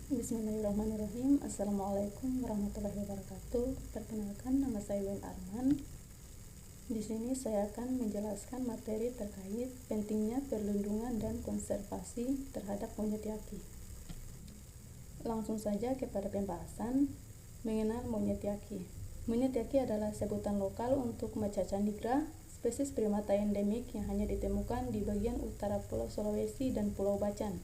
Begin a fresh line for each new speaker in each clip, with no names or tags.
Bismillahirrahmanirrahim. Assalamualaikum warahmatullahi wabarakatuh. Perkenalkan, nama saya Wen Arman. Di sini saya akan menjelaskan materi terkait pentingnya perlindungan dan konservasi terhadap monyet yaki. Langsung saja kepada pembahasan mengenal monyet yaki. Monyet yaki adalah sebutan lokal untuk Macaca nigra, spesies primata endemik yang hanya ditemukan di bagian utara Pulau Sulawesi dan Pulau Bacan.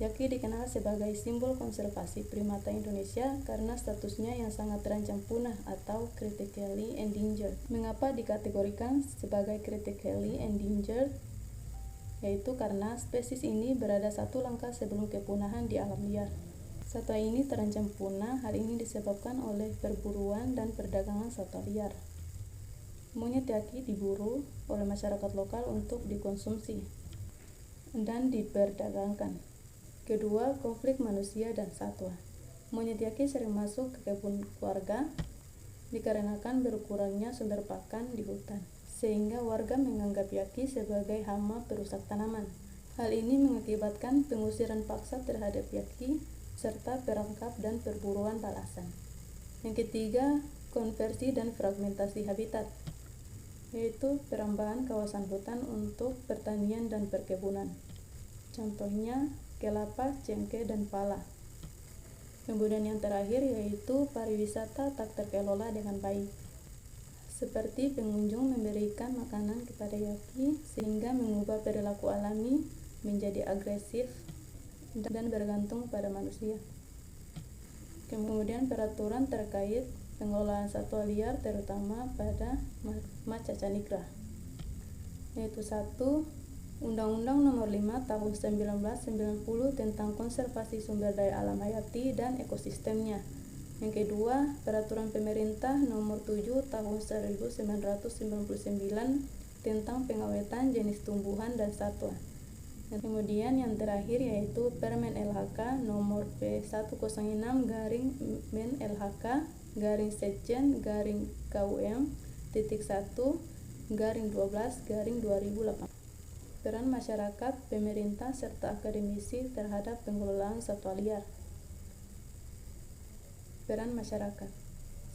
Yaki dikenal sebagai simbol konservasi primata Indonesia karena statusnya yang sangat terancam punah atau critically endangered. Mengapa dikategorikan sebagai critically endangered? Yaitu karena spesies ini berada satu langkah sebelum kepunahan di alam liar. Satwa ini terancam punah, hal ini disebabkan oleh perburuan dan perdagangan satwa liar. Monyet yaki diburu oleh masyarakat lokal untuk dikonsumsi dan diperdagangkan. Kedua, konflik manusia dan satwa. Monyet yaki sering masuk ke kebun warga dikarenakan berkurangnya sumber pakan di hutan, sehingga warga menganggap yaki sebagai hama perusak tanaman. Hal ini mengakibatkan pengusiran paksa terhadap yaki serta perangkap dan perburuan balasan. Yang ketiga, konversi dan fragmentasi habitat, yaitu perambahan kawasan hutan untuk pertanian dan perkebunan. Contohnya kelapa, cengkeh, dan pala. Kemudian yang terakhir yaitu pariwisata tak terkelola dengan baik, seperti pengunjung memberikan makanan kepada yaki sehingga mengubah perilaku alami menjadi agresif dan bergantung pada manusia. Kemudian peraturan terkait pengelolaan satwa liar terutama pada Macaca nigra, yaitu 1. Undang-Undang Nomor 5 Tahun 1990 tentang konservasi sumber daya alam hayati dan ekosistemnya. Yang kedua, Peraturan Pemerintah Nomor 7 Tahun 1999 tentang pengawetan jenis tumbuhan dan satwa. Dan kemudian yang terakhir yaitu Permen LHK Nomor P106/Men LHK Sekjen KUM _1/12/2008. Peran masyarakat, pemerintah, serta akademisi terhadap pengelolaan satwa liar. Peran masyarakat.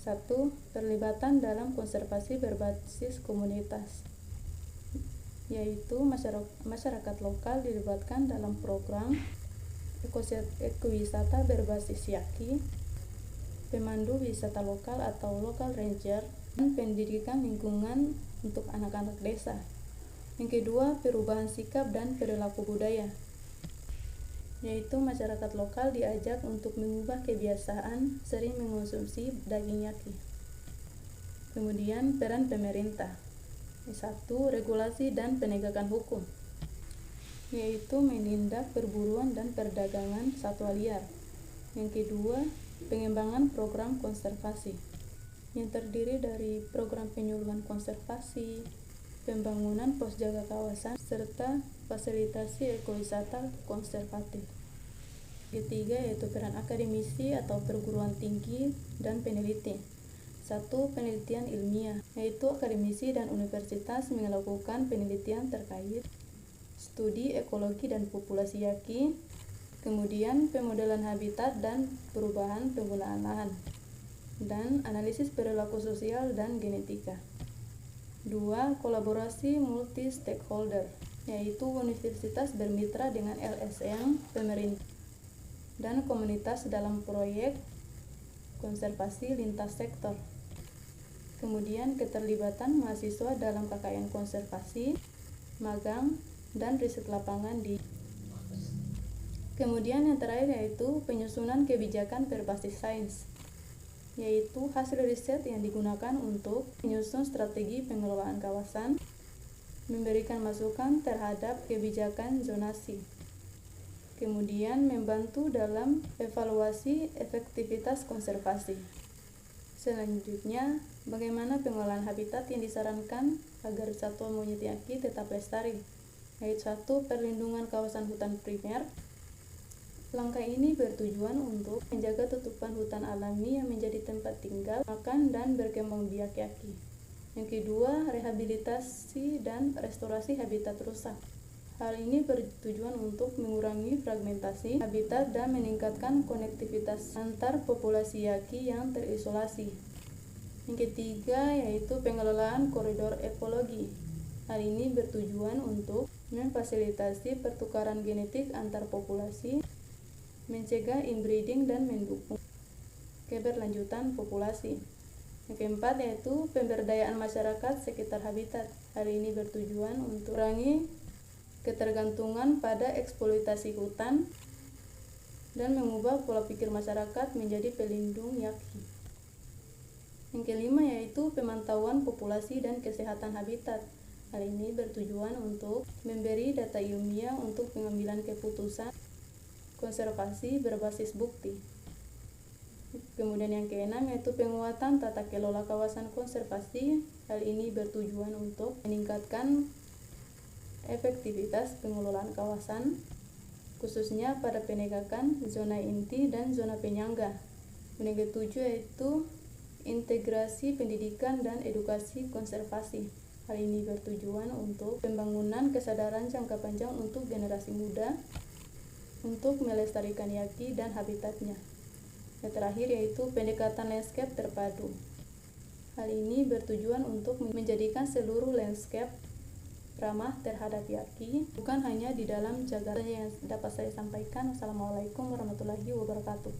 1. Perlibatan dalam konservasi berbasis komunitas, yaitu masyarakat lokal dilibatkan dalam program ekowisata berbasis yaki, pemandu wisata lokal atau local ranger, dan pendidikan lingkungan untuk anak-anak desa. Yang kedua, perubahan sikap dan perilaku budaya, yaitu masyarakat lokal diajak untuk mengubah kebiasaan sering mengonsumsi daging yaki. Kemudian peran pemerintah. 1. Regulasi dan penegakan hukum, yaitu menindak perburuan dan perdagangan satwa liar. Yang kedua, pengembangan program konservasi, yang terdiri dari program penyuluhan konservasi, pembangunan pos jaga kawasan, serta fasilitasi ekowisata konservatif. Ketiga yaitu peran akademisi atau perguruan tinggi dan peneliti. 1. Penelitian ilmiah, yaitu akademisi dan universitas melakukan penelitian terkait studi ekologi dan populasi yaki, kemudian pemodelan habitat dan perubahan penggunaan lahan, dan analisis perilaku sosial dan genetika. 2. Kolaborasi multi-stakeholder, yaitu universitas bermitra dengan LSM, pemerintah, dan komunitas dalam proyek konservasi lintas sektor. Kemudian keterlibatan mahasiswa dalam KKN konservasi, magang, dan riset lapangan di. Kemudian yang terakhir yaitu penyusunan kebijakan berbasis sains, yaitu hasil riset yang digunakan untuk menyusun strategi pengelolaan kawasan, memberikan masukan terhadap kebijakan zonasi, kemudian membantu dalam evaluasi efektivitas konservasi. Selanjutnya, bagaimana pengolahan habitat yang disarankan agar satwa monyet yaki tetap lestari, yaitu 1. Perlindungan kawasan hutan primer. Langkah ini bertujuan untuk menjaga tutupan hutan alami yang menjadi tempat tinggal, makan, dan berkembang biak yaki. Yang kedua, rehabilitasi dan restorasi habitat rusak. Hal ini bertujuan untuk mengurangi fragmentasi habitat dan meningkatkan konektivitas antar populasi yaki yang terisolasi. Yang ketiga yaitu pengelolaan koridor ekologi. Hal ini bertujuan untuk memfasilitasi pertukaran genetik antar populasi, mencegah inbreeding dan mendukung keberlanjutan populasi. Yang keempat yaitu pemberdayaan masyarakat sekitar habitat. Hal ini bertujuan untuk mengurangi ketergantungan pada eksploitasi hutan dan mengubah pola pikir masyarakat menjadi pelindung yaki. Yang kelima yaitu pemantauan populasi dan kesehatan habitat. Hal ini bertujuan untuk memberi data ilmiah untuk pengambilan keputusan konservasi berbasis bukti. Kemudian yang keenam yaitu penguatan tata kelola kawasan konservasi. Hal ini bertujuan untuk meningkatkan efektivitas pengelolaan kawasan, khususnya pada penegakan zona inti dan zona penyangga. Yang ketujuh yaitu integrasi pendidikan dan edukasi konservasi. Hal ini bertujuan untuk pembangunan kesadaran jangka panjang untuk generasi muda untuk melestarikan yaki dan habitatnya. Yang terakhir yaitu pendekatan landscape terpadu. Hal ini bertujuan untuk menjadikan seluruh landscape ramah terhadap yaki, bukan hanya di dalam Jakarta yang dapat saya sampaikan. Assalamualaikum warahmatullahi wabarakatuh.